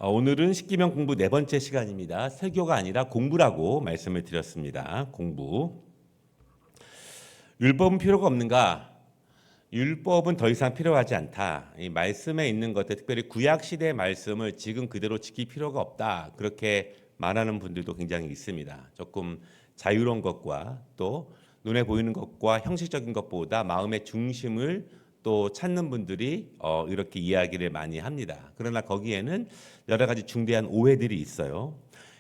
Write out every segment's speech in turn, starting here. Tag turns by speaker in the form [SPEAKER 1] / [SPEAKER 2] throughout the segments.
[SPEAKER 1] 오늘은 십계명 공부 네 번째 시간입니다. 설교가 아니라 공부라고 말씀을 드렸습니다. 공부. 율법은 필요가 없는가? 율법은 더 이상 필요하지 않다. 이 말씀에 있는 것들, 특별히 구약 시대의 말씀을 지금 그대로 지킬 필요가 없다. 그렇게 말하는 분들도 굉장히 있습니다. 조금 자유로운 것과 또 눈에 보이는 것과 형식적인 것보다 마음의 중심을 또 찾는 분들이 이렇게 이야기를 많이 합니다. 그러나 거기에는 여러 가지 중대한 오해들이 있어요.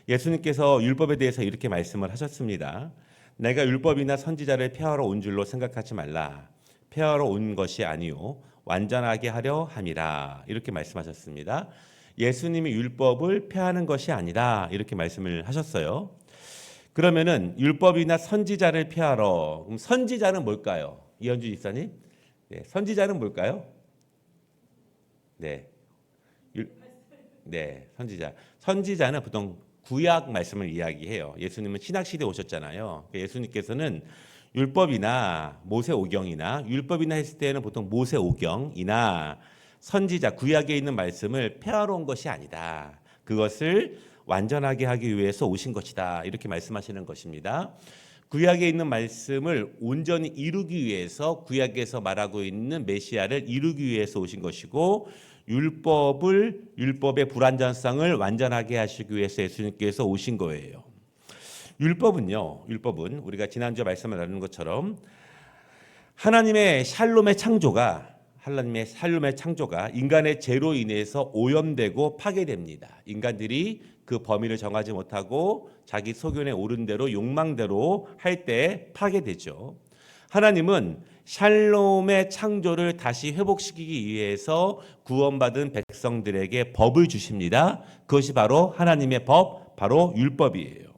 [SPEAKER 1] 예수님께서 율법에 대해서 이렇게 말씀을 하셨습니다. 내가 율법이나 선지자를 폐하러 온 줄로 생각하지 말라. 폐하러 온 것이 아니요 완전하게 하려 함이라. 이렇게 말씀하셨습니다. 예수님이 율법을 폐하는 것이 아니라 이렇게 말씀을 하셨어요. 그러면은 율법이나 선지자를 폐하러. 그럼 선지자는 뭘까요? 이현주 집사님? 네, 선지자는 뭘까요? 네. 네, 선지자. 선지자는 보통 구약 말씀을 이야기해요. 예수님은 신약 시대에 오셨잖아요. 예수님께서는 율법이나 모세오경이나 율법이나 했을 때는 보통 모세오경이나 선지자 구약에 있는 말씀을 폐하러 온 것이 아니다. 그것을 완전하게 하기 위해서 오신 것이다. 이렇게 말씀하시는 것입니다. 구약에 있는 말씀을 온전히 이루기 위해서 구약에서 말하고 있는 메시아를 이루기 위해서 오신 것이고 율법의 불완전성을 완전하게 하시기 위해서 예수님께서 오신 거예요. 율법은 우리가 지난주에 말씀을 나눈 것처럼 하나님의 샬롬의 창조가 인간의 죄로 인해서 오염되고 파괴됩니다. 인간들이 그 범위를 정하지 못하고 자기 소견에 오른 대로 욕망대로 할 때 파괴되죠. 하나님은 샬롬의 창조를 다시 회복시키기 위해서 구원받은 백성들에게 법을 주십니다. 그것이 바로 하나님의 법, 바로 율법이에요.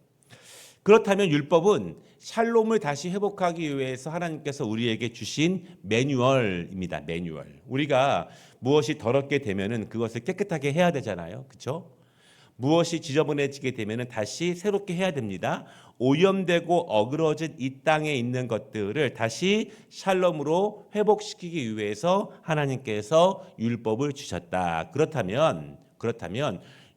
[SPEAKER 1] 그렇다면 율법은 샬롬을 다시 회복하기 위해서 하나님께서 우리에게 주신 매뉴얼입니다. 매뉴얼. 우리가 무엇이 더럽게 되면은 그것을 깨끗하게 해야 되잖아요. 그렇죠? 무엇이 지저분해지게 되면은 다시 새롭게 해야 됩니다. 오염되고 어그러진 이 땅에 있는 것들을 다시 샬롬으로 회복시키기 위해서 하나님께서 율법을 주셨다. 그렇다면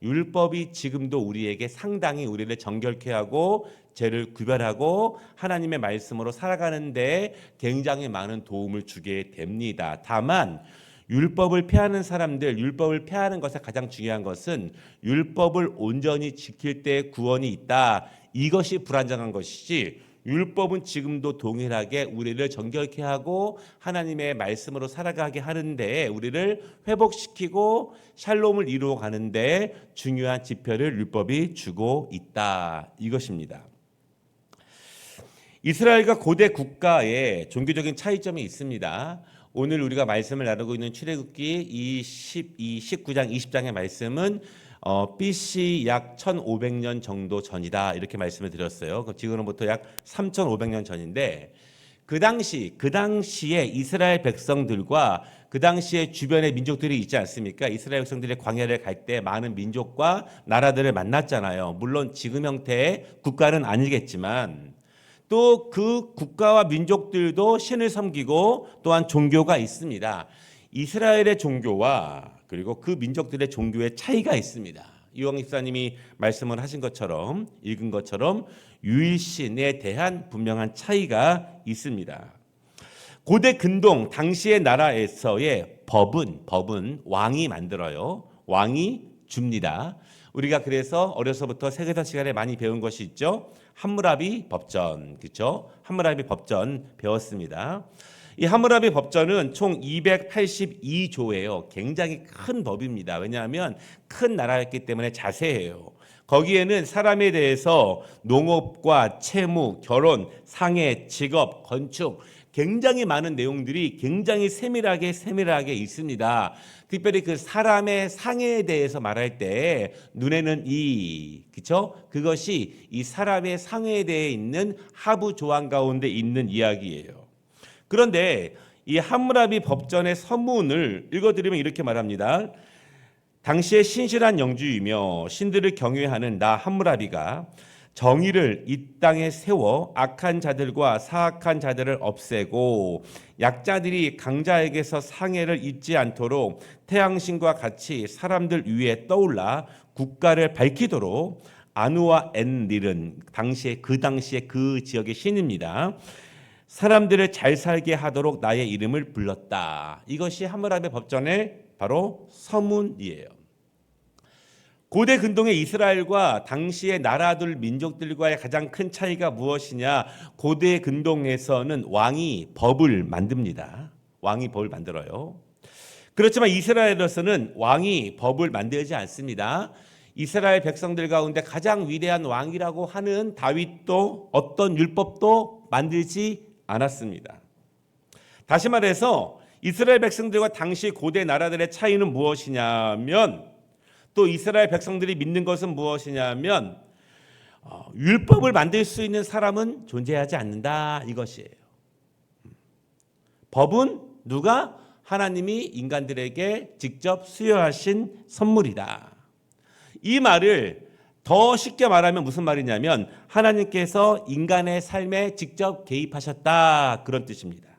[SPEAKER 1] 율법이 지금도 우리에게 상당히 우리를 정결케 하고 죄를 구별하고 하나님의 말씀으로 살아가는 데 굉장히 많은 도움을 주게 됩니다. 다만 율법을 폐하는 사람들, 율법을 폐하는 것에 가장 중요한 것은 율법을 온전히 지킬 때 구원이 있다. 이것이 불완전한 것이지 율법은 지금도 동일하게 우리를 정결케 하고 하나님의 말씀으로 살아가게 하는데 우리를 회복시키고 샬롬을 이루어 가는데 중요한 지표를 율법이 주고 있다. 이것입니다. 이스라엘과 고대 국가의 종교적인 차이점이 있습니다. 오늘 우리가 말씀을 나누고 있는 출애굽기 19장 20장의 말씀은 BC 약 1500년 정도 전이다 이렇게 말씀을 드렸어요. 지금으로부터 약 3500년 전인데 그 당시에 이스라엘 백성들과 그 당시에 주변의 민족들이 있지 않습니까? 이스라엘 백성들이 광야를 갈 때 많은 민족과 나라들을 만났잖아요. 물론 지금 형태의 국가는 아니겠지만 또 그 국가와 민족들도 신을 섬기고 또한 종교가 있습니다. 이스라엘의 종교와 그리고 그 민족들의 종교의 차이가 있습니다. 이왕 집사님이 말씀을 하신 것처럼 읽은 것처럼 유일신에 대한 분명한 차이가 있습니다. 고대 근동 당시의 나라에서의 법은 왕이 만들어요. 왕이 줍니다. 우리가 그래서 어려서부터 세계사 시간에 많이 배운 것이 있죠. 함무라비 법전, 그렇죠? 함무라비 법전 배웠습니다. 이 함무라비 법전은 총 282조예요. 굉장히 큰 법입니다. 왜냐하면 큰 나라였기 때문에 자세해요. 거기에는 사람에 대해서 농업과 채무, 결혼, 상해, 직업, 건축 굉장히 많은 내용들이 굉장히 세밀하게 있습니다. 특별히 그 사람의 상해에 대해서 말할 때 눈에는 그렇죠? 그것이 이 사람의 상해에 대해 있는 하부 조항 가운데 있는 이야기예요. 그런데 이 함무라비 법전의 서문을 읽어드리면 이렇게 말합니다. 당시의 신실한 영주이며 신들을 경외하는 나 함무라비가 정의를 이 땅에 세워 악한 자들과 사악한 자들을 없애고 약자들이 강자에게서 상해를 입지 않도록 태양신과 같이 사람들 위에 떠올라 국가를 밝히도록 아누와 엔릴은 그 당시에 그 지역의 신입니다. 사람들을 잘 살게 하도록 나의 이름을 불렀다. 이것이 함무라비 법전의 바로 서문이에요. 고대 근동의 이스라엘과 당시의 나라들 민족들과의 가장 큰 차이가 무엇이냐? 고대 근동에서는 왕이 법을 만듭니다. 왕이 법을 만들어요. 그렇지만 이스라엘에서는 왕이 법을 만들지 않습니다. 이스라엘 백성들 가운데 가장 위대한 왕이라고 하는 다윗도 어떤 율법도 만들지 않았습니다. 다시 말해서 이스라엘 백성들과 당시 고대 나라들의 차이는 무엇이냐면, 또 이스라엘 백성들이 믿는 것은 무엇이냐면 율법을 만들 수 있는 사람은 존재하지 않는다, 이것이에요. 법은 누가? 하나님이 인간들에게 직접 수여하신 선물이다. 이 말을 더 쉽게 말하면 무슨 말이냐면 하나님께서 인간의 삶에 직접 개입하셨다, 그런 뜻입니다.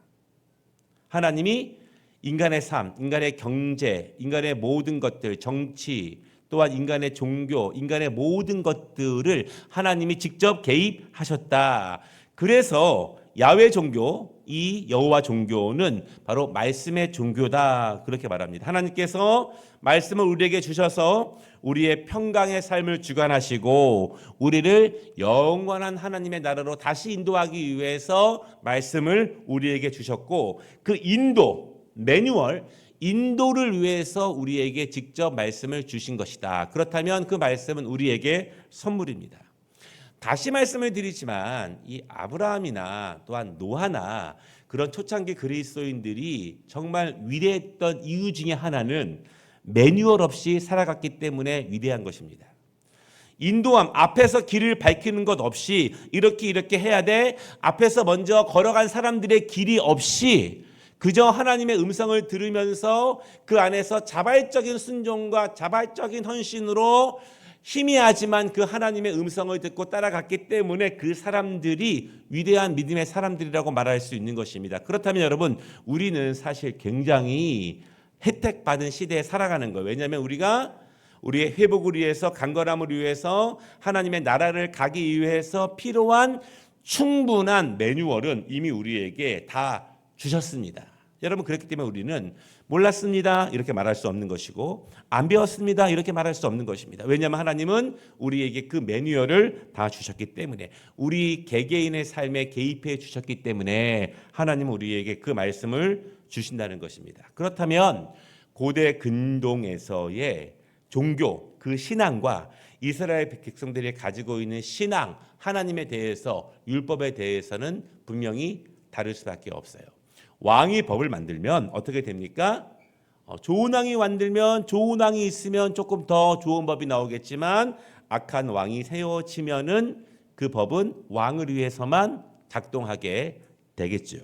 [SPEAKER 1] 하나님이 인간의 삶, 인간의 경제, 인간의 모든 것들, 정치, 또한 인간의 종교, 인간의 모든 것들을 하나님이 직접 개입하셨다. 그래서 야훼 종교, 이 여호와 종교는 바로 말씀의 종교다, 그렇게 말합니다. 하나님께서 말씀을 우리에게 주셔서 우리의 평강의 삶을 주관하시고 우리를 영원한 하나님의 나라로 다시 인도하기 위해서 말씀을 우리에게 주셨고, 그 매뉴얼, 인도를 위해서 우리에게 직접 말씀을 주신 것이다. 그렇다면 그 말씀은 우리에게 선물입니다. 다시 말씀을 드리지만 이 아브라함이나 또한 노아나 그런 초창기 그리스도인들이 정말 위대했던 이유 중에 하나는 매뉴얼 없이 살아갔기 때문에 위대한 것입니다. 인도함, 앞에서 길을 밝히는 것 없이 이렇게 해야 돼, 앞에서 먼저 걸어간 사람들의 길이 없이 그저 하나님의 음성을 들으면서 그 안에서 자발적인 순종과 자발적인 헌신으로 희미하지만 그 하나님의 음성을 듣고 따라갔기 때문에 그 사람들이 위대한 믿음의 사람들이라고 말할 수 있는 것입니다. 그렇다면 여러분, 우리는 사실 굉장히 혜택받은 시대에 살아가는 거예요. 왜냐하면 우리가 우리의 회복을 위해서, 강건함을 위해서, 하나님의 나라를 가기 위해서 필요한 충분한 매뉴얼은 이미 우리에게 다 주셨습니다. 여러분, 그렇기 때문에 우리는 몰랐습니다, 이렇게 말할 수 없는 것이고, 안 배웠습니다, 이렇게 말할 수 없는 것입니다. 왜냐하면 하나님은 우리에게 그 매뉴얼을 다 주셨기 때문에, 우리 개개인의 삶에 개입해 주셨기 때문에 하나님은 우리에게 그 말씀을 주신다는 것입니다. 그렇다면 고대 근동에서의 종교, 그 신앙과 이스라엘 백성들이 가지고 있는 신앙, 하나님에 대해서, 율법에 대해서는 분명히 다를 수밖에 없어요. 왕이 법을 만들면 어떻게 됩니까? 좋은 왕이 만들면, 좋은 왕이 있으면 조금 더 좋은 법이 나오겠지만 악한 왕이 세워지면은 그 법은 왕을 위해서만 작동하게 되겠죠.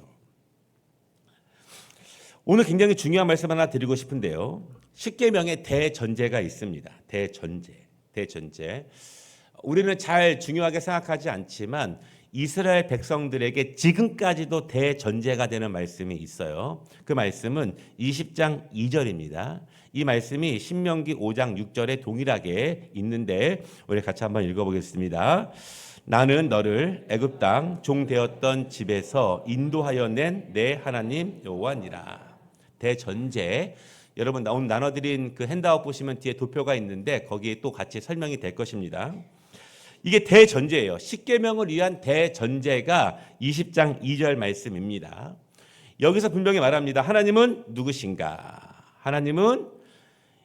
[SPEAKER 1] 오늘 굉장히 중요한 말씀 하나 드리고 싶은데요. 십계명에 대전제가 있습니다. 대전제. 우리는 잘 중요하게 생각하지 않지만 이스라엘 백성들에게 지금까지도 대전제가 되는 말씀이 있어요. 그 말씀은 20장 2절입니다. 이 말씀이 신명기 5장 6절에 동일하게 있는데 우리 같이 한번 읽어보겠습니다. 나는 너를 애굽 땅 종 되었던 집에서 인도하여 낸 내 하나님 여호와니라. 대전제. 여러분, 오늘 나눠드린 그 핸드아웃 보시면 뒤에 도표가 있는데 거기에 또 같이 설명이 될 것입니다. 이게 대전제예요. 십계명을 위한 대전제가 20장 2절 말씀입니다. 여기서 분명히 말합니다. 하나님은 누구신가? 하나님은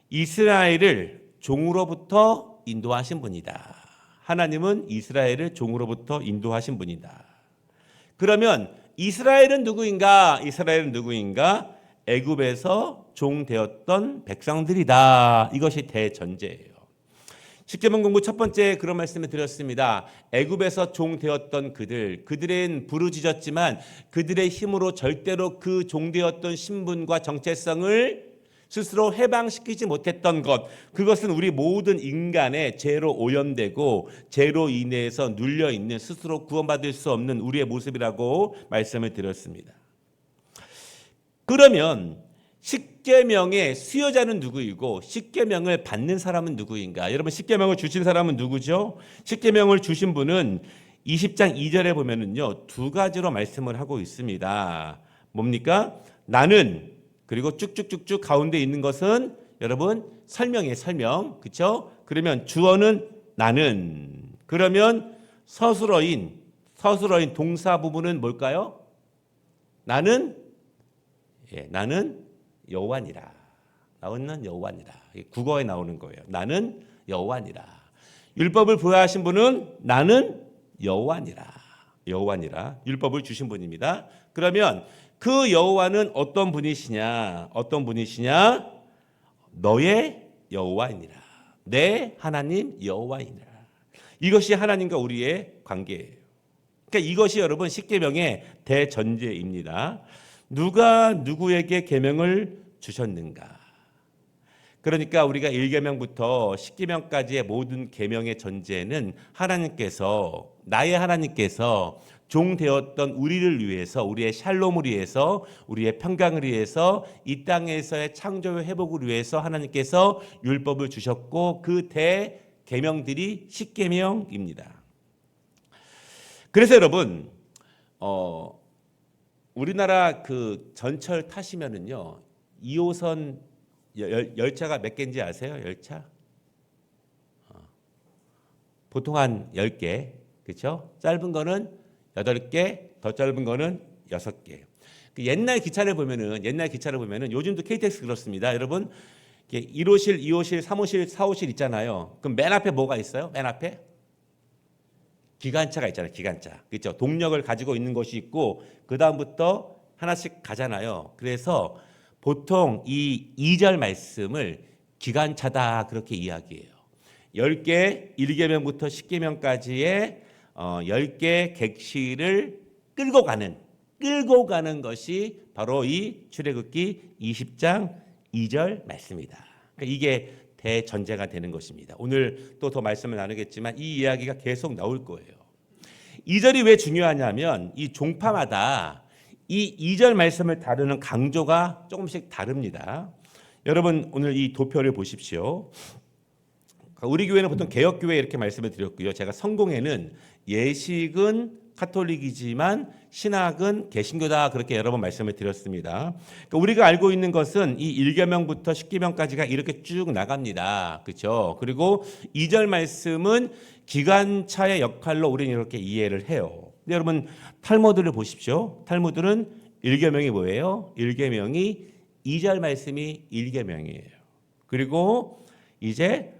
[SPEAKER 1] 이스라엘을 종으로부터 인도하신 분이다. 하나님은 이스라엘을 종으로부터 인도하신 분이다. 그러면 이스라엘은 누구인가? 애굽에서 종 되었던 백성들이다. 이것이 대전제예요. 십계명 공부 첫 번째 그런 말씀을 드렸습니다. 애굽에서 종 되었던 그들은 부르짖었지만 그들의 힘으로 절대로 그 종 되었던 신분과 정체성을 스스로 해방시키지 못했던 것, 그것은 우리 모든 인간의 죄로 오염되고 죄로 인해서 눌려있는 스스로 구원받을 수 없는 우리의 모습이라고 말씀을 드렸습니다. 그러면 십계명의 수여자는 누구이고 십계명을 받는 사람은 누구인가? 여러분, 십계명을 주신 사람은 누구죠? 십계명을 주신 분은 20장 2절에 보면은요, 두 가지로 말씀을 하고 있습니다. 뭡니까? 나는, 그리고 쭉쭉쭉쭉 가운데 있는 것은 여러분 설명이에요. 설명. 그렇죠? 그러면 주어는 나는. 그러면 서술어인 동사 부분은 뭘까요? 나는 여호와니라. 나는 여호와니라. 국어에 나오는 거예요. 나는 여호와니라. 율법을 부여하신 분은 나는 여호와니라. 율법을 주신 분입니다. 그러면 그 여호와는 어떤 분이시냐? 너의 여호와이니라. 내 하나님 여호와이니라. 이것이 하나님과 우리의 관계예요. 그러니까 이것이 여러분 십계명의 대전제입니다. 누가 누구에게 계명을 주셨는가? 그러니까 우리가 1계명부터 10계명까지의 모든 계명의 전제는 나의 하나님께서 종 되었던 우리를 위해서, 우리의 샬롬을 위해서, 우리의 평강을 위해서, 이 땅에서의 창조의 회복을 위해서 하나님께서 율법을 주셨고 그 대계명들이 10계명입니다. 그래서 여러분, 우리나라 그 전철 타시면은요, 2호선 열차가 몇 개인지 아세요? 열차? 보통 한 10개. 그렇죠? 짧은 거는 8개, 더 짧은 거는 6개. 옛날 기차를 보면은 요즘도 KTX 그렇습니다. 여러분, 1호실, 2호실, 3호실, 4호실 있잖아요. 그럼 맨 앞에 뭐가 있어요? 맨 앞에? 기관차가 있잖아요. 기관차. 그렇죠? 동력을 가지고 있는 것이 있고 그다음부터 하나씩 가잖아요. 그래서 보통 이 2절 말씀을 기관차다 그렇게 이야기해요. 10개 1계명부터 10계명까지의 10개 객실을 끌고 가는 것이 바로 이 출애굽기 20장 2절 말씀이다. 그러니까 이게 대전제가 되는 것입니다. 오늘 또 더 말씀을 나누겠지만 이 이야기가 계속 나올 거예요. 2절이 왜 중요하냐면 이 종파마다 이 2절 말씀을 다루는 강조가 조금씩 다릅니다. 여러분 오늘 이 도표를 보십시오. 우리 교회는 보통 개혁교회 이렇게 말씀을 드렸고요. 제가 성공회는 예식은 카톨릭이지만 신학은 개신교다 그렇게 여러 번 말씀을 드렸습니다. 그러니까 우리가 알고 있는 것은 이 1계명부터 10계명까지가 이렇게 쭉 나갑니다. 그렇죠? 그리고 2절 말씀은 기관차의 역할로 우리는 이렇게 이해를 해요. 근데 여러분 탈무드를 보십시오. 탈무드는 1계명이 뭐예요? 1계명이 2절 말씀이 1계명이에요. 그리고 이제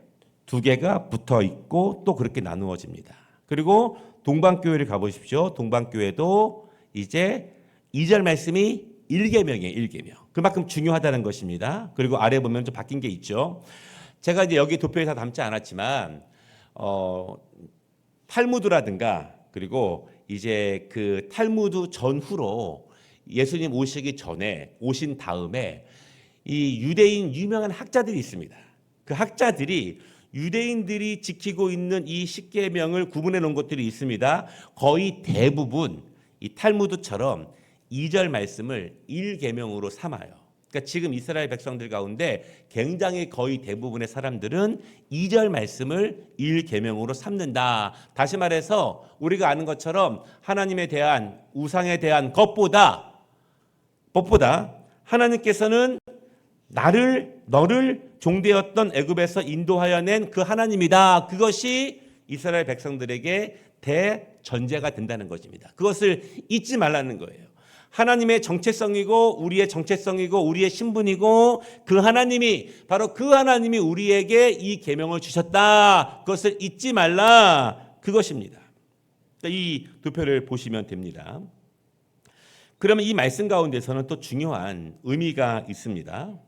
[SPEAKER 1] 두 개가 붙어 있고 또 그렇게 나누어집니다. 그리고 동방교회를 가보십시오. 동방교회도 이제 2절 말씀이 1계명이에요. 1계명. 그만큼 중요하다는 것입니다. 그리고 아래 보면 좀 바뀐 게 있죠. 제가 이제 여기 도표에 다 담지 않았지만 탈무드라든가 그리고 이제 그 탈무드 전후로 예수님 오신 다음에 이 유대인 유명한 학자들이 있습니다. 그 학자들이 유대인들이 지키고 있는 이 십계명을 구분해 놓은 것들이 있습니다. 거의 대부분 이 탈무드처럼 2절 말씀을 1계명으로 삼아요. 그러니까 지금 이스라엘 백성들 가운데 굉장히 거의 대부분의 사람들은 2절 말씀을 1계명으로 삼는다. 다시 말해서 우리가 아는 것처럼 하나님에 대한 우상에 대한 법보다 하나님께서는 너를 종되었던 애굽에서 인도하여 낸 그 하나님이다. 그것이 이스라엘 백성들에게 대전제가 된다는 것입니다. 그것을 잊지 말라는 거예요. 하나님의 정체성이고 우리의 정체성이고 우리의 신분이고 바로 그 하나님이 우리에게 이 계명을 주셨다. 그것을 잊지 말라. 그것입니다. 이 도표를 보시면 됩니다. 그러면 이 말씀 가운데서는 또 중요한 의미가 있습니다.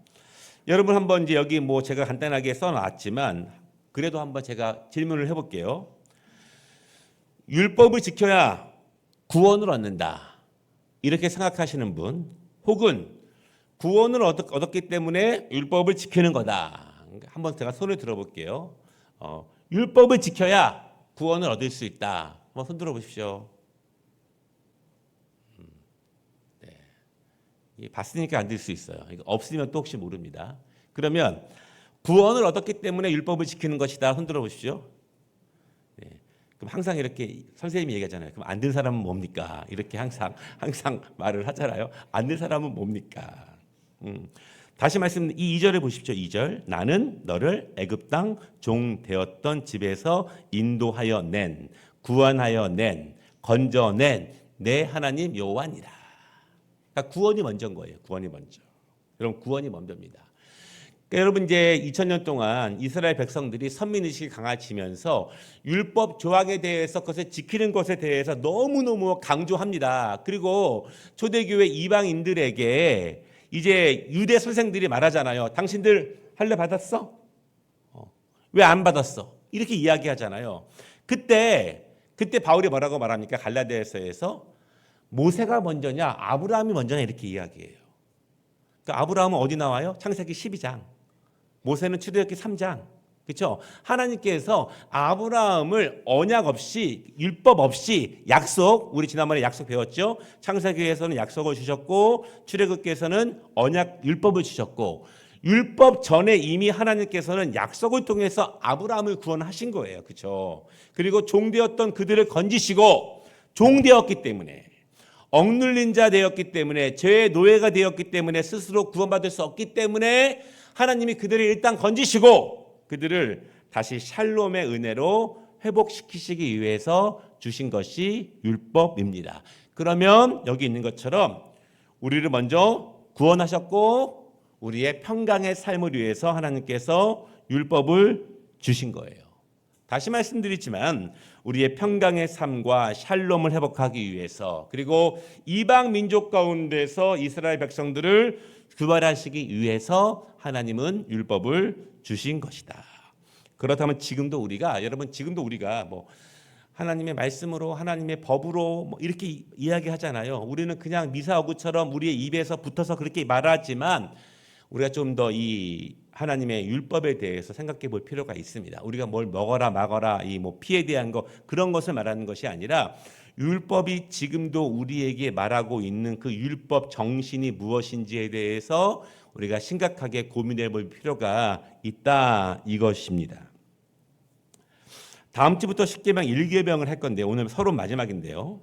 [SPEAKER 1] 여러분 한번 이제 여기 뭐 제가 간단하게 써놨지만 그래도 한번 제가 질문을 해볼게요. 율법을 지켜야 구원을 얻는다. 이렇게 생각하시는 분, 혹은 구원을 얻었기 때문에 율법을 지키는 거다. 한번 제가 손을 들어볼게요. 율법을 지켜야 구원을 얻을 수 있다. 한번 손 들어보십시오. 봤으니까 안 될 수 있어요. 이거 없으면 또 혹시 모릅니다. 그러면 구원을 얻었기 때문에 율법을 지키는 것이다. 손 들어보십시오. 네. 그럼 항상 이렇게 선생님이 얘기하잖아요. 그럼 안 된 사람은 뭡니까? 이렇게 항상 말을 하잖아요. 안 된 사람은 뭡니까? 다시 말씀 이 2절을 보십시오. 2절. 나는 너를 애굽 땅 종 되었던 집에서 인도하여 낸, 구원하여 낸, 건져낸 내 하나님 여호와니라. 그러니까 구원이 먼저인 거예요. 구원이 먼저. 여러분 구원이 먼저입니다. 그러니까 여러분 이제 2000년 동안 이스라엘 백성들이 선민의식이 강화지면서 율법 조항에 대해서 그것을 지키는 것에 대해서 너무너무 강조합니다. 그리고 초대교회 이방인들에게 이제 유대 선생들이 말하잖아요. 당신들 할례 받았어? 왜 안 받았어? 이렇게 이야기하잖아요. 그때 바울이 뭐라고 말합니까? 갈라디아서에서 모세가 먼저냐 아브라함이 먼저냐 이렇게 이야기해요. 그러니까 아브라함은 어디 나와요? 창세기 12장. 모세는 출애굽기 3장. 그렇죠? 하나님께서 아브라함을 언약 없이 율법 없이 약속, 우리 지난번에 약속 배웠죠? 창세기에서는 약속을 주셨고 출애굽기에서는 언약 율법을 주셨고 율법 전에 이미 하나님께서는 약속을 통해서 아브라함을 구원하신 거예요. 그렇죠? 그리고 종되었던 그들을 건지시고 종되었기 때문에 억눌린 자 되었기 때문에 죄의 노예가 되었기 때문에 스스로 구원받을 수 없기 때문에 하나님이 그들을 일단 건지시고 그들을 다시 샬롬의 은혜로 회복시키시기 위해서 주신 것이 율법입니다. 그러면 여기 있는 것처럼 우리를 먼저 구원하셨고 우리의 평강의 삶을 위해서 하나님께서 율법을 주신 거예요. 다시 말씀드리지만 우리의 평강의 삶과 샬롬을 회복하기 위해서 그리고 이방 민족 가운데서 이스라엘 백성들을 구원하시기 위해서 하나님은 율법을 주신 것이다. 그렇다면 지금도 우리가 뭐 하나님의 말씀으로 하나님의 법으로 뭐 이렇게 이야기하잖아요. 우리는 그냥 미사오구처럼 우리의 입에서 붙어서 그렇게 말하지만 우리가 좀 더 이 하나님의 율법에 대해서 생각해 볼 필요가 있습니다. 우리가 뭘 먹어라 마거라 이 뭐 피에 대한 거 그런 것을 말하는 것이 아니라 율법이 지금도 우리에게 말하고 있는 그 율법 정신이 무엇인지에 대해서 우리가 심각하게 고민해 볼 필요가 있다 이것입니다. 다음 주부터 십계명 1계명을 할 건데 오늘 서론 마지막인데요.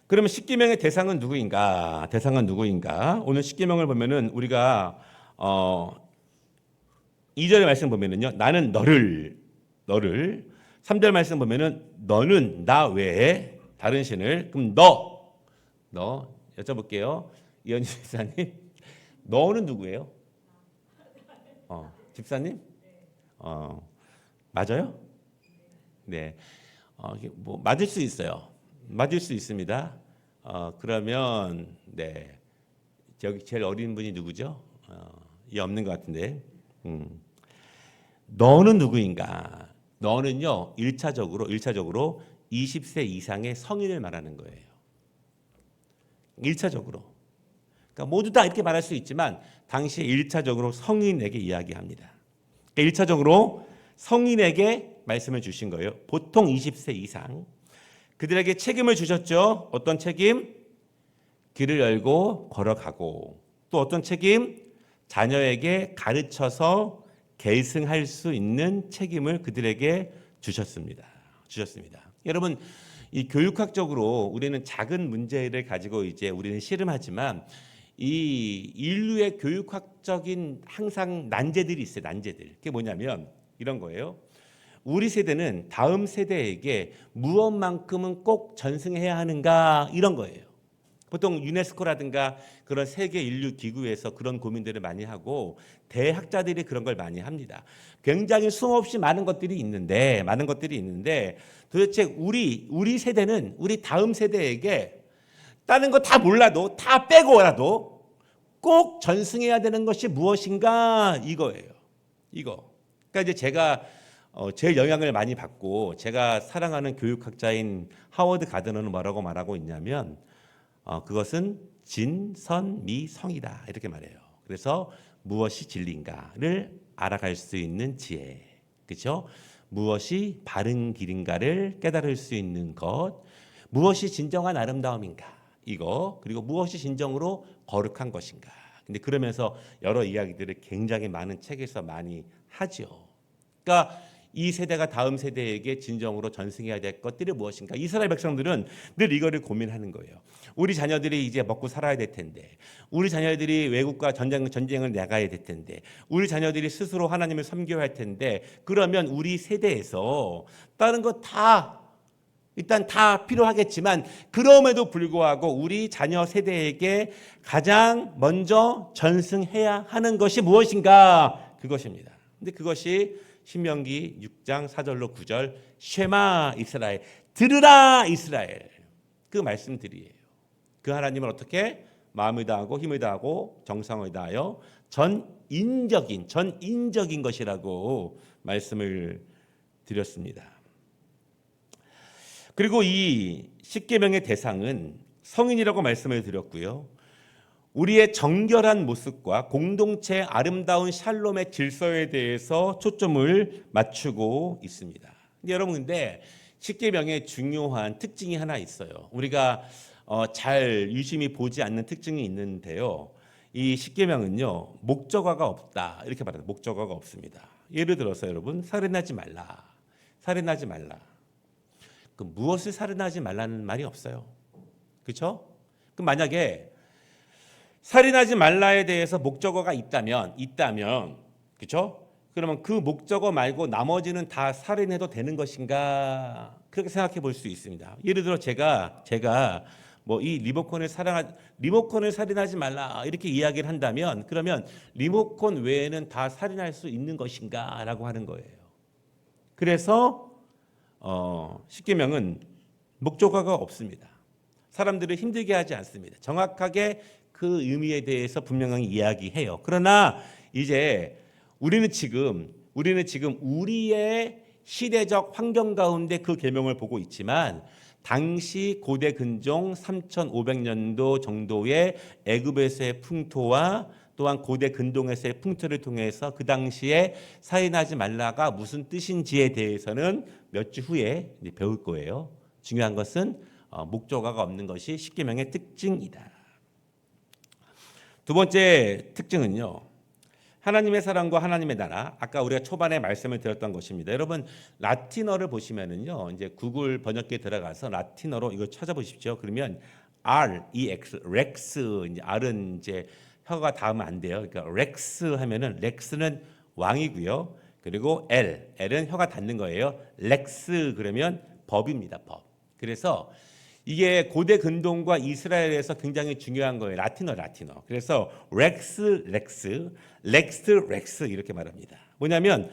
[SPEAKER 1] 그러면 십계명의 대상은 누구인가? 오늘 십계명을 보면은 우리가 2절의 말씀 보면은요. 나는 너를 3절 말씀 보면은 너는 나 외에 다른 신을 그럼 너 여쭤볼게요. 이현주 집사님. 너는 누구예요? 집사님? 맞아요? 네. 뭐 맞을 수 있어요. 맞을 수 있습니다. 그러면 네. 저기 제일 어린 분이 누구죠? 이 없는 것 같은데. 너는 누구인가? 너는요. 1차적으로 20세 이상의 성인을 말하는 거예요. 1차적으로. 그러니까 모두 다 이렇게 말할 수 있지만 당시에 1차적으로 성인에게 이야기합니다. 1차적으로 성인에게 말씀을 주신 거예요. 보통 20세 이상. 그들에게 책임을 주셨죠. 어떤 책임? 길을 열고 걸어가고 또 어떤 책임? 자녀에게 가르쳐서 계승할 수 있는 책임을 그들에게 주셨습니다. 여러분, 이 교육학적으로 우리는 작은 문제를 가지고 이제 우리는 씨름하지만 이 인류의 교육학적인 항상 난제들이 있어요. 난제들. 그게 뭐냐면 이런 거예요. 우리 세대는 다음 세대에게 무엇만큼은 꼭 전승해야 하는가 이런 거예요. 보통 유네스코라든가 그런 세계 인류 기구에서 그런 고민들을 많이 하고 대학자들이 그런 걸 많이 합니다. 굉장히 수없이 많은 것들이 있는데 도대체 우리 세대는 우리 다음 세대에게 다른 거 다 몰라도 다 빼고라도 꼭 전승해야 되는 것이 무엇인가 이거예요. 이거. 그러니까 이제 제가 제일 영향을 많이 받고 제가 사랑하는 교육학자인 하워드 가드너는 뭐라고 말하고 있냐면 그것은 진선미성이다 이렇게 말해요. 그래서 무엇이 진리인가를 알아갈 수 있는 지혜, 그렇죠? 무엇이 바른 길인가를 깨달을 수 있는 것, 무엇이 진정한 아름다움인가 이거, 그리고 무엇이 진정으로 거룩한 것인가. 근데 그러면서 여러 이야기들을 굉장히 많은 책에서 많이 하죠. 그러니까 이 세대가 다음 세대에게 진정으로 전승해야 될 것들이 무엇인가. 이스라엘 백성들은 늘 이거를 고민하는 거예요. 우리 자녀들이 이제 먹고 살아야 될 텐데, 우리 자녀들이 외국과 전쟁을 나가야 될 텐데, 우리 자녀들이 스스로 하나님을 섬겨야 할 텐데, 그러면 우리 세대에서 다른 거 다 일단 다 필요하겠지만 그럼에도 불구하고 우리 자녀 세대에게 가장 먼저 전승해야 하는 것이 무엇인가? 그것입니다. 근데 그것이 신명기 6장 4절로 9절 쉐마 이스라엘, 들으라 이스라엘, 그 말씀들이에요. 그 하나님을 어떻게 마음을 다하고 힘을 다하고 정성을 다하여 전인적인 것이라고 말씀을 드렸습니다. 그리고 이 십계명의 대상은 성인이라고 말씀을 드렸고요. 우리의 정결한 모습과 공동체의 아름다운 샬롬의 질서에 대해서 초점을 맞추고 있습니다. 여러분, 근데 십계명의 중요한 특징이 하나 있어요. 우리가 잘 유심히 보지 않는 특징이 있는데요. 이 십계명은요, 목적어가 없다 이렇게 말합니다. 목적어가 없습니다. 예를 들어서 여러분, 살인하지 말라. 그 무엇을 살인하지 말라는 말이 없어요. 그렇죠? 그럼 만약에 살인하지 말라에 대해서 목적어가 있다면, 그렇죠? 그러면 그 목적어 말고 나머지는 다 살인해도 되는 것인가? 그렇게 생각해 볼 수 있습니다. 예를 들어 제가 뭐 이 리모컨을 살인하지 말라 이렇게 이야기를 한다면, 그러면 리모컨 외에는 다 살인할 수 있는 것인가라고 하는 거예요. 그래서 십계명은 목적어가 없습니다. 사람들을 힘들게 하지 않습니다. 정확하게 그 의미에 대해서 분명하게 이야기해요. 그러나 이제 우리는 지금 우리의 시대적 환경 가운데 그 계명을 보고 있지만, 당시 고대 근종 3500년도 정도의 애굽에서의 풍토와 또한 고대 근동에서의 풍토를 통해서 그 당시에 살인하지 말라가 무슨 뜻인지에 대해서는 몇 주 후에 배울 거예요. 중요한 것은 목적어가 없는 것이 십계명의 특징이다. 두 번째 특징은요, 하나님의 사랑과 하나님의 나라. 아까 우리가 초반에 말씀을 드렸던 것입니다. 여러분, 라틴어를 보시면은요, 이제 구글 번역기에 들어가서 라틴어로 이거 찾아보십시오. 그러면 REX, 렉스, 이제 R은 이제 혀가 닿으면 안 돼요. 그러니까 렉스 하면은, 렉스는 왕이고요. 그리고 L은 혀가 닿는 거예요. 렉스 그러면 법입니다. 법. 그래서 이게 고대 근동과 이스라엘에서 굉장히 중요한 거예요. 라틴어. 그래서 렉스 이렇게 말합니다. 뭐냐면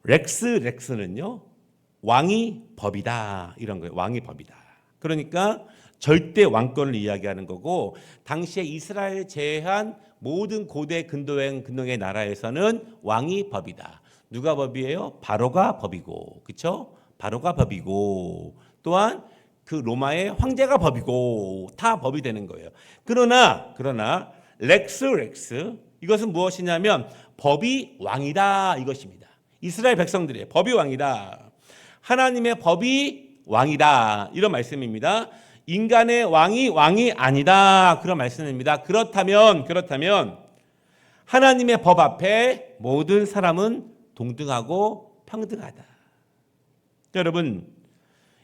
[SPEAKER 1] 렉스는요, 왕이 법이다 이런 거예요. 왕이 법이다. 그러니까 절대 왕권을 이야기하는 거고, 당시에 이스라엘 제외한 모든 고대 근동의 나라에서는 왕이 법이다. 누가 법이에요? 바로가 법이고, 그렇죠? 바로가 법이고, 또한 그 로마의 황제가 법이고, 다 법이 되는 거예요. 그러나 렉스 이것은 무엇이냐면 법이 왕이다 이것입니다. 이스라엘 백성들의 법이 왕이다. 하나님의 법이 왕이다 이런 말씀입니다. 인간의 왕이 아니다 그런 말씀입니다. 그렇다면 하나님의 법 앞에 모든 사람은 동등하고 평등하다. 여러분,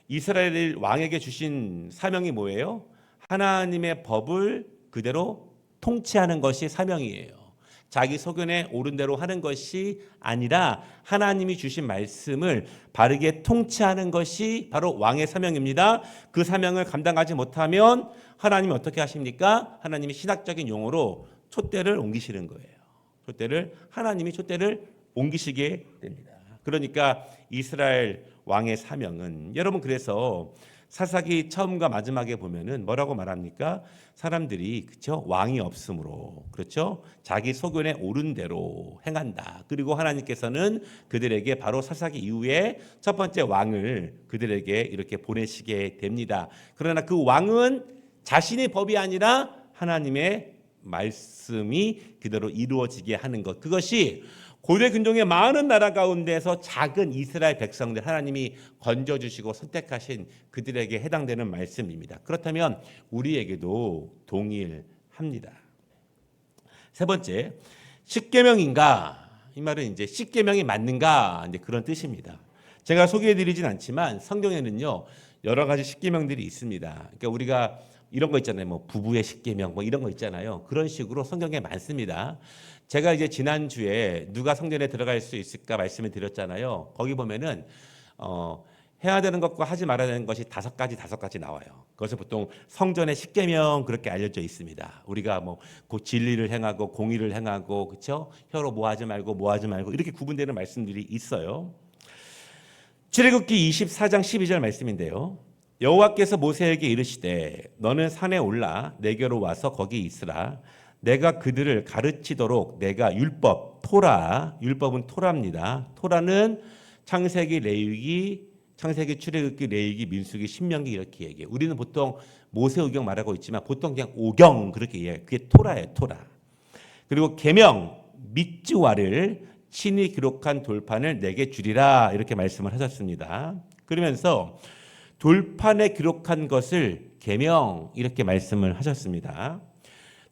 [SPEAKER 1] 이스라엘 왕에게 주신 사명이 뭐예요? 하나님의 법을 그대로 통치하는 것이 사명이에요. 자기 소견에 옳은 대로 하는 것이 아니라 하나님이 주신 말씀을 바르게 통치하는 것이 바로 왕의 사명입니다. 그 사명을 감당하지 못하면 하나님이 어떻게 하십니까? 하나님이 신학적인 용어로 촛대를 옮기시는 거예요. 하나님이 촛대를 옮기시게 됩니다. 그러니까 이스라엘 왕의 사명은, 여러분, 그래서 사사기 처음과 마지막에 보면은 뭐라고 말합니까? 사람들이, 그렇죠? 왕이 없으므로, 그렇죠? 자기 소견에 옳은 대로 행한다. 그리고 하나님께서는 그들에게 바로 사사기 이후에 첫 번째 왕을 그들에게 이렇게 보내시게 됩니다. 그러나 그 왕은 자신의 법이 아니라 하나님의 말씀이 그대로 이루어지게 하는 것. 그것이 고대 근동의 많은 나라 가운데서 작은 이스라엘 백성들 하나님이 건져주시고 선택하신 그들에게 해당되는 말씀입니다. 그렇다면 우리에게도 동일합니다. 세 번째, 십계명인가? 이 말은 이제 십계명이 맞는가? 이제 그런 뜻입니다. 제가 소개해드리진 않지만 성경에는요 여러 가지 십계명들이 있습니다. 그러니까 우리가 이런 거 있잖아요. 뭐 부부의 십계명 뭐 이런 거 있잖아요. 그런 식으로 성경에 많습니다. 제가 이제 지난주에 누가 성전에 들어갈 수 있을까 말씀을 드렸잖아요. 거기 보면은 해야 되는 것과 하지 말아야 되는 것이 다섯 가지 나와요. 그것을 보통 성전의 십계명 그렇게 알려져 있습니다. 우리가 뭐 진리를 행하고 공의를 행하고 그렇죠? 혀로 뭐 하지 말고 이렇게 구분되는 말씀들이 있어요. 출애굽기 24장 12절 말씀인데요. 여호와께서 모세에게 이르시되 너는 산에 올라 내게로 와서 거기 있으라. 내가 그들을 가르치도록 내가 율법 토라, 율법은 토라입니다. 토라는 창세기, 레위기, 창세기, 출애굽기, 레위기, 민수기, 신명기 이렇게 얘기해요. 우리는 보통 모세오경 말하고 있지만 보통 그냥 오경 그렇게 얘기해요. 그게 토라예요, 토라. 그리고 계명 밑지와를 친히 기록한 돌판을 내게 주리라 이렇게 말씀을 하셨습니다. 그러면서 돌판에 기록한 것을 계명 이렇게 말씀을 하셨습니다.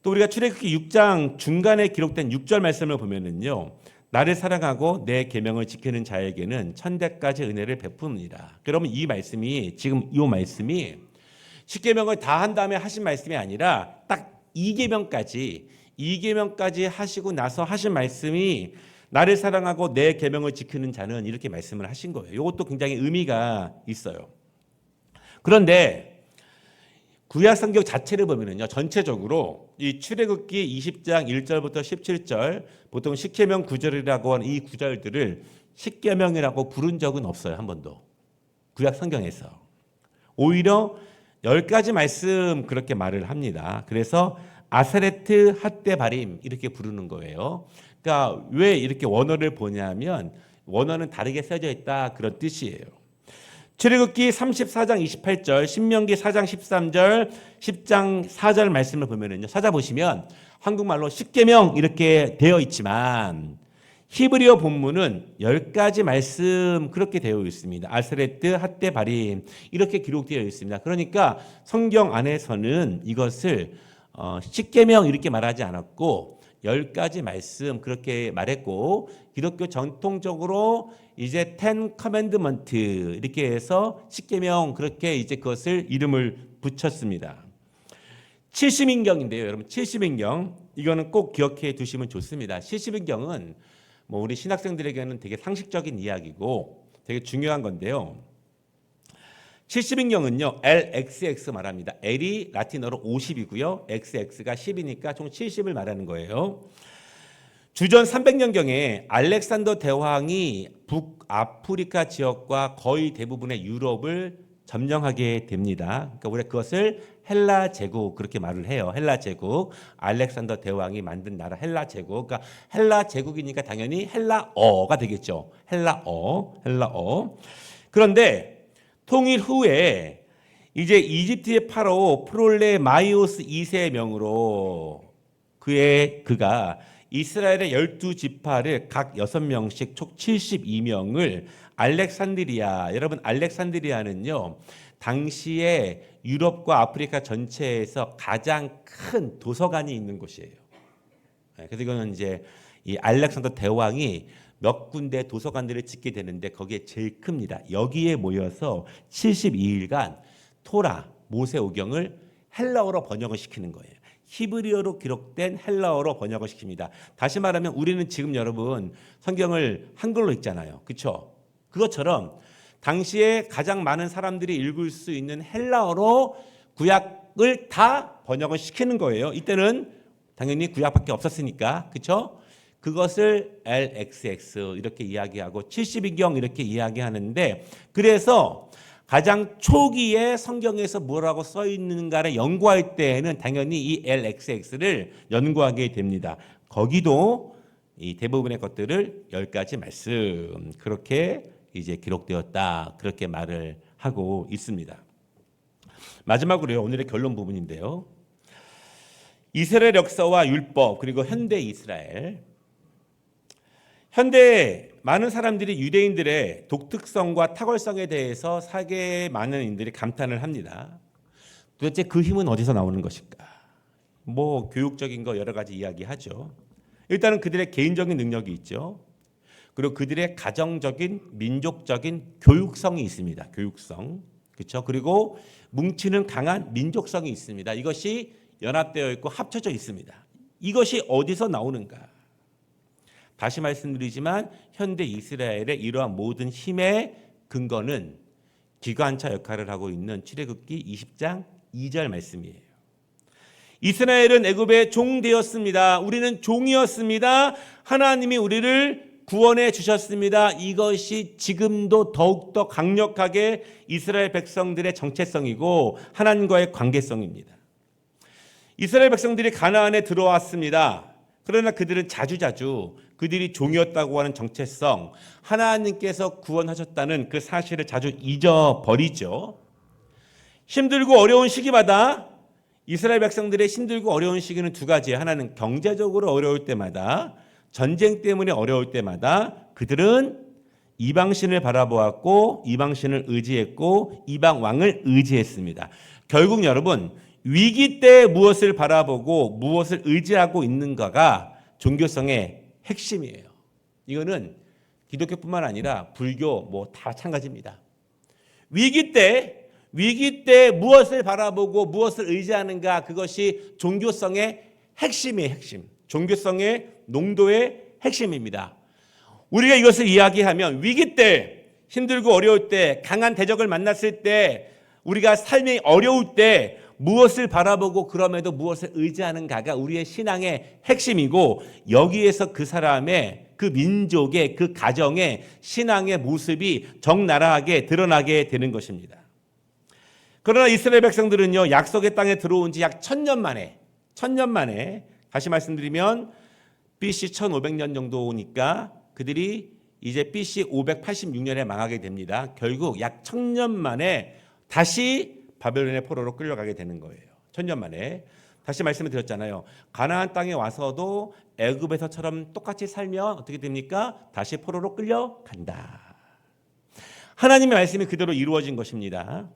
[SPEAKER 1] 또 우리가 출애굽기 6장 중간에 기록된 6절 말씀을 보면은요. 나를 사랑하고 내 계명을 지키는 자에게는 천대까지 은혜를 베푸느니라. 그러면 이 말씀이 지금 이 말씀이 십계명을 다 한 다음에 하신 말씀이 아니라 딱 2계명까지 하시고 나서 하신 말씀이 나를 사랑하고 내 계명을 지키는 자는 이렇게 말씀을 하신 거예요. 이것도 굉장히 의미가 있어요. 그런데 구약 성경 자체를 보면은요, 전체적으로 이 출애굽기 20장 1절부터 17절 보통 십계명 구절이라고 하는 이 구절들을 십계명이라고 부른 적은 없어요. 한 번도. 구약 성경에서. 오히려 10가지 말씀 그렇게 말을 합니다. 그래서 아세레트 핫데바림 이렇게 부르는 거예요. 그러니까 왜 이렇게 원어를 보냐면 원어는 다르게 써져 있다 그런 뜻이에요. 출애굽기 34장 28절, 신명기 4장 13절, 10장 4절 말씀을 보면은요. 찾아보시면 한국말로 십계명 이렇게 되어 있지만 히브리어 본문은 10가지 말씀 그렇게 되어 있습니다. 아스레트, 핫데, 바림 이렇게 기록되어 있습니다. 그러니까 성경 안에서는 이것을 십계명 이렇게 말하지 않았고 10가지 말씀 그렇게 말했고 기독교 전통적으로 이제 10 커맨드먼트 이렇게 해서 십계명 그렇게 이제 그것을 이름을 붙였습니다. 70인경인데요. 여러분 70인경 이거는 꼭 기억해 두시면 좋습니다. 70인경은 뭐 우리 신학생들에게는 되게 상식적인 이야기고 되게 중요한 건데요. 70인경은요. LXX 말합니다. L이 라틴어로 50이고요. XX가 10이니까 총 70을 말하는 거예요. 주전 300년경에 알렉산더 대왕이 북아프리카 지역과 거의 대부분의 유럽을 점령하게 됩니다. 그러니까 우리가 그것을 헬라 제국 그렇게 말을 해요. 헬라 제국. 알렉산더 대왕이 만든 나라 헬라 제국. 그러니까 헬라 제국이니까 당연히 헬라어가 되겠죠. 헬라어. 그런데 통일 후에 이제 이집트의 파라오 프롤레마이오스 2세의 명으로 그가 이스라엘의 12지파를 각 6명씩 총 72명을 알렉산드리아, 여러분 알렉산드리아는요 당시에 유럽과 아프리카 전체에서 가장 큰 도서관이 있는 곳이에요. 그래서 이거는 이제 이 알렉산더 대왕이 몇 군데 도서관들을 짓게 되는데 거기에 제일 큽니다. 여기에 모여서 72일간 토라, 모세오경을 헬라어로 번역을 시키는 거예요. 히브리어로 기록된 헬라어로 번역을 시킵니다. 다시 말하면 우리는 지금 여러분 성경을 한글로 읽잖아요. 그렇죠? 그것처럼 당시에 가장 많은 사람들이 읽을 수 있는 헬라어로 구약을 다 번역을 시키는 거예요. 이때는 당연히 구약밖에 없었으니까. 그렇죠? 그것을 LXX 이렇게 이야기하고 70인경 이렇게 이야기하는데 그래서 가장 초기에 성경에서 뭐라고 써 있는가를 연구할 때에는 당연히 이 LXX를 연구하게 됩니다. 거기도 이 대부분의 것들을 10가지 말씀 그렇게 이제 기록되었다 그렇게 말을 하고 있습니다. 마지막으로요, 오늘의 결론 부분인데요. 이스라엘 역사와 율법 그리고 현대 이스라엘. 현대 많은 사람들이 유대인들의 독특성과 탁월성에 대해서 세계 많은 인들이 감탄을 합니다. 도대체 그 힘은 어디서 나오는 것일까? 뭐 교육적인 거 여러 가지 이야기하죠. 일단은 그들의 개인적인 능력이 있죠. 그리고 그들의 가정적인 민족적인 교육성이 있습니다. 교육성. 그렇죠? 그리고 뭉치는 강한 민족성이 있습니다. 이것이 연합되어 있고 합쳐져 있습니다. 이것이 어디서 나오는가? 다시 말씀드리지만 현대 이스라엘의 이러한 모든 힘의 근거는 기관차 역할을 하고 있는 출애굽기 20장 2절 말씀이에요. 이스라엘은 애굽의 종 되었습니다. 우리는 종이었습니다. 하나님이 우리를 구원해 주셨습니다. 이것이 지금도 더욱더 강력하게 이스라엘 백성들의 정체성이고 하나님과의 관계성입니다. 이스라엘 백성들이 가나안에 들어왔습니다. 그러나 그들은 자주자주 그들이 종이었다고 하는 정체성, 하나님께서 구원하셨다는 그 사실을 자주 잊어버리죠. 힘들고 어려운 시기마다 이스라엘 백성들의 힘들고 어려운 시기는 두 가지예요. 하나는 경제적으로 어려울 때마다, 전쟁 때문에 어려울 때마다 그들은 이방신을 바라보았고 이방신을 의지했고 이방 왕을 의지했습니다. 결국 여러분, 위기 때 무엇을 바라보고 무엇을 의지하고 있는가가 종교성의 핵심이에요. 이거는 기독교뿐만 아니라 불교 뭐 다 마찬가지입니다. 위기 때 무엇을 바라보고 무엇을 의지하는가, 그것이 종교성의 핵심이에요. 핵심. 종교성의 농도의 핵심입니다. 우리가 이것을 이야기하면 위기 때, 힘들고 어려울 때, 강한 대적을 만났을 때, 우리가 삶이 어려울 때 무엇을 바라보고 그럼에도 무엇을 의지하는가가 우리의 신앙의 핵심이고, 여기에서 그 사람의, 그 민족의, 그 가정의 신앙의 모습이 적나라하게 드러나게 되는 것입니다. 그러나 이스라엘 백성들은요, 약속의 땅에 들어온 지 약 1000년 만에 다시 말씀드리면 BC 1500년 정도니까 그들이 이제 BC 586년에 망하게 됩니다. 결국 약 1000년 만에 다시 바벨론의 포로로 끌려가게 되는 거예요. 1000년 만에. 다시 말씀을 드렸잖아요. 가나안 땅에 와서도 애굽에서처럼 똑같이 살면 어떻게 됩니까? 다시 포로로 끌려간다. 하나님의 말씀이 그대로 이루어진 것입니다.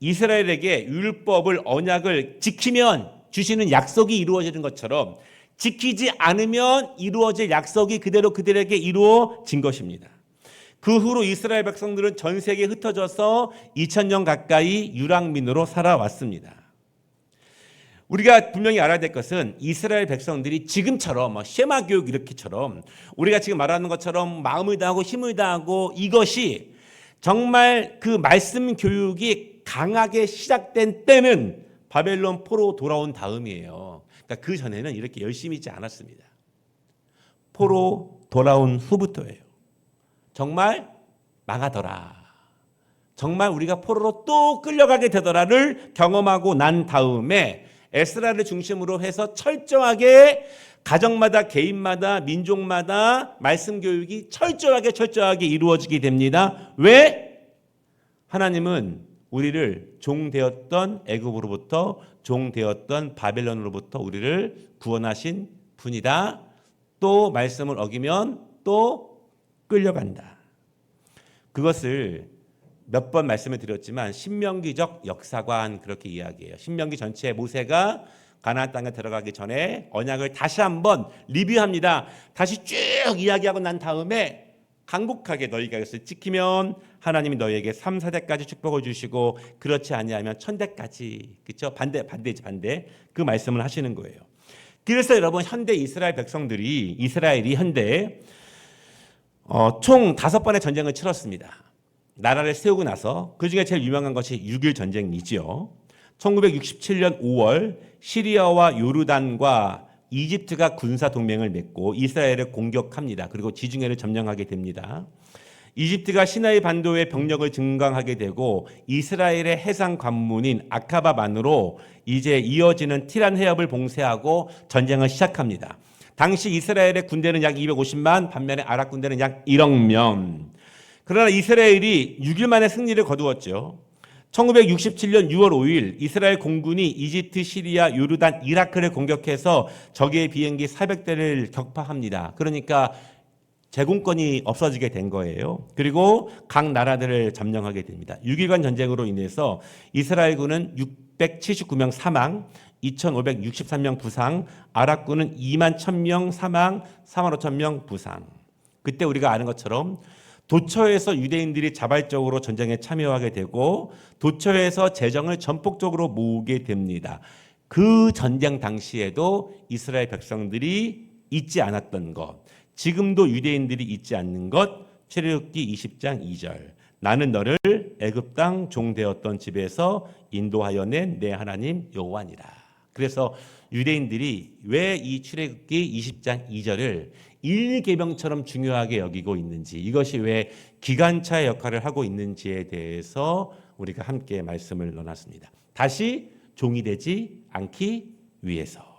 [SPEAKER 1] 이스라엘에게 율법을, 언약을 지키면 주시는 약속이 이루어지는 것처럼 지키지 않으면 이루어질 약속이 그대로 그들에게 이루어진 것입니다. 그 후로 이스라엘 백성들은 전 세계에 흩어져서 2000년 가까이 유랑민으로 살아왔습니다. 우리가 분명히 알아야 될 것은 이스라엘 백성들이 지금처럼 쉐마 교육 이렇게처럼 우리가 지금 말하는 것처럼 마음을 다하고 힘을 다하고 이것이 정말 그 말씀 교육이 강하게 시작된 때는 바벨론 포로 돌아온 다음이에요. 그러니까 그 전에는 이렇게 열심히 있지 않았습니다. 포로 돌아온 후부터예요. 정말 망하더라, 정말 우리가 포로로 또 끌려가게 되더라를 경험하고 난 다음에 에스라를 중심으로 해서 철저하게 가정마다 개인마다 민족마다 말씀 교육이 철저하게 이루어지게 됩니다. 왜? 하나님은 우리를 종되었던 애굽으로부터, 종되었던 바벨론으로부터 우리를 구원하신 분이다. 또 말씀을 어기면 또 끌려간다. 그것을 몇 번 말씀을 드렸지만 신명기적 역사관 그렇게 이야기해요. 신명기 전체에 모세가 가나안 땅에 들어가기 전에 언약을 다시 한번 리뷰합니다. 다시 쭉 이야기하고 난 다음에 간곡하게 너희가 이것을 지키면 하나님이 너희에게 3, 4대까지 축복을 주시고 그렇지 아니하면 1000대까지, 그렇죠? 반대지. 그 말씀을 하시는 거예요. 그래서 여러분, 현대 이스라엘 백성들이, 이스라엘이 현대 총 5번의 전쟁을 치렀습니다. 나라를 세우고 나서 그중에 제일 유명한 것이 6.1 전쟁이지요. 1967년 5월 시리아와 요르단과 이집트가 군사 동맹을 맺고 이스라엘을 공격합니다. 그리고 지중해를 점령하게 됩니다. 이집트가 시나이 반도의 병력을 증강하게 되고 이스라엘의 해상 관문인 아카바만으로 이제 이어지는 티란 해협을 봉쇄하고 전쟁을 시작합니다. 당시 이스라엘의 군대는 약 250만, 반면에 아랍 군대는 약 1억 명. 그러나 이스라엘이 6일 만에 승리를 거두었죠. 1967년 6월 5일 이스라엘 공군이 이집트, 시리아, 요르단, 이라크를 공격해서 적의 비행기 400대를 격파합니다. 그러니까 제공권이 없어지게 된 거예요. 그리고 각 나라들을 점령하게 됩니다. 6일간 전쟁으로 인해서 이스라엘군은 679명 사망, 2,563명 부상, 아랍군은 2만 1,000명 사망, 4만 5천 명 부상. 그때 우리가 아는 것처럼 도처에서 유대인들이 자발적으로 전쟁에 참여하게 되고 도처에서 재정을 전폭적으로 모으게 됩니다. 그 전쟁 당시에도 이스라엘 백성들이 잊지 않았던 것, 지금도 유대인들이 잊지 않는 것, 출애굽기 20장 2절. 나는 너를 애굽 땅 종되었던 집에서 인도하여 낸 내 하나님 여호와니라. 그래서 유대인들이 왜 이 출애굽기 20장 2절을 일계명처럼 중요하게 여기고 있는지, 이것이 왜 기관차의 역할을 하고 있는지에 대해서 우리가 함께 말씀을 나눴습니다. 다시 종이 되지 않기 위해서.